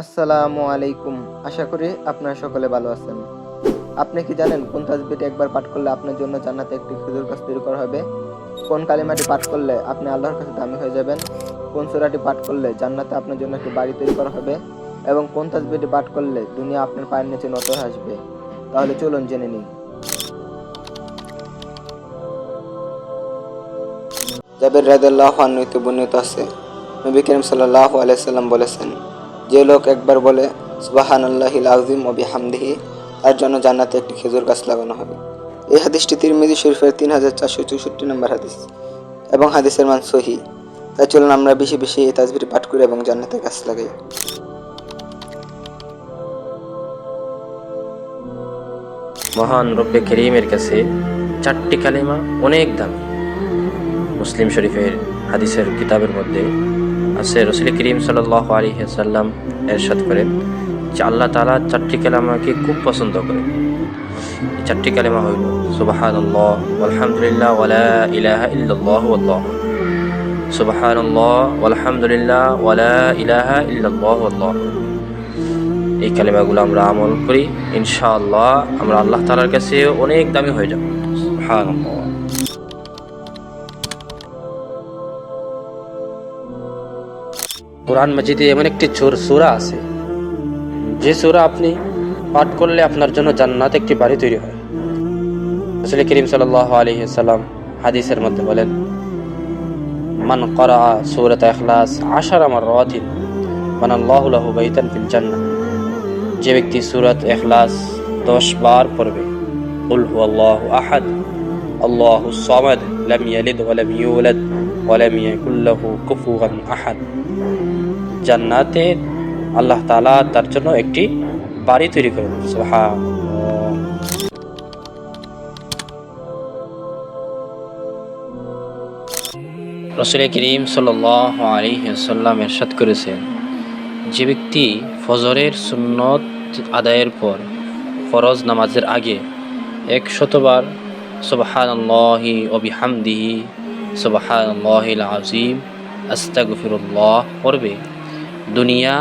আসসালামু আলাইকুম। আশা করি আপনারা সকলে ভালো আছেন। আপনি কি জানেন কোন তাসবিহটি একবার পাঠ করলে আপনার জন্য জান্নাতে একটি খেজুর গাছ তৈরি করা হবে? কোন কালিমাটি পাঠ করলে আপনি আল্লাহর কাছে দামি হয়ে যাবেন? কোন সূরাটি পাঠ করলে জান্নাতে আপনার জন্য একটি বাড়ি তৈরি করা হবে? এবং কোন তাসবিহটি পাঠ করলে দুনিয়া আপনার পায়ের নিচে নত হয়ে আসবে? তাহলে চলুন জেনে নিই। জাবের রাদিয়াল্লাহু আনহু হতে বর্ণিত আছে, নবী করিম সাল্লাল্লাহু আলাইহি সাল্লাম বলেছেন, যে লোক একবার বলে সুবহানাল্লাহিল আযীম ওয়া বিহামদিহি, তার জন্য জান্নাতে একটি খেজুর গাছ লাগানো হবে। এই হাদিসটি তিরমিজি শরীফের 3464 নম্বর হাদিস এবং হাদিসের মান সহিহ। তাই চলুন আমরা বেশি বেশি এই তাসবিহটি পাঠ করি এবং জান্নাতে গাছ লাগাই। মহান রব্বে করিমের কাছে চারটি কালিমা অনেক দামি। মুসলিম শরীফের হাদিসের কিতাবের মধ্যে আছে, রাসূল করিম সাল্লাল্লাহু আলাইহি ওয়াসাল্লাম ইরশাদ করেন যে আল্লাহ তাআলা চারটি কালিমাকে খুব পছন্দ করেন। এই চারটি কালিমা হইল সুবহানাল্লাহ, আলহামদুলিল্লাহ, ওয়ালা ইলাহা ইল্লাল্লাহ, আল্লাহু সুবহানাল্লাহ, আলহামদুলিল্লাহ, ওয়ালা ইলাহা ইল্লাল্লাহ, আল্লাহু। এই কালিমাগুলো আমরা আমল করি, ইনশাআল্লাহ আমরা আল্লাহ তাআলার কাছে অনেক দামি হয়ে যাব। সুবহানাল্লাহ। কোরআন মাজিদে এমন একটি সূরা আছে, যে সূরা আপনি পাঠ করলে আপনার জন্য জান্নাতে একটি বাড়ি তৈরি হয়। রাসূল করিম সাল্লাল্লাহু আলাইহি ওয়াসাল্লাম হাদিসের মধ্যে বলেন, মান ক্বারা সূরাত ইখলাস 10 মাররাতিন বানাল্লাহু লাহু বাইতান ফিল জান্নাহ। যে ব্যক্তি সূরাত ইখলাস 10 বার পড়বে, কুল হুয়াল্লাহু আহাদ আল্লাহুস সামাদ লাম ইয়ালিদ ওয়া লাম ইউলাদ ওয়া লাম ইয়াকুল লাহু কুফুয়ান আহাদ, জান্নাতে আল্লাহ তাআলা তার জন্য একটি বাড়ি তৈরি করবেন। সুবহানাল্লাহ। রাসূল করিম সাল্লাল্লাহু আলাইহি ওয়াসাল্লাম ইরশাদ করেছেন, যে ব্যক্তি ফজরের সুন্নত আদায়ের পর ফরজ নামাজের আগে 100 বার সুবহানাল্লাহি ওয়া বিহামদিহি সুবহানাল্লাহিল আযীম আস্তাগফিরুল্লাহ পড়বে, দুনিয়া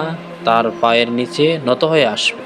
তার পায়ের নিচে নত হয়ে আসবে।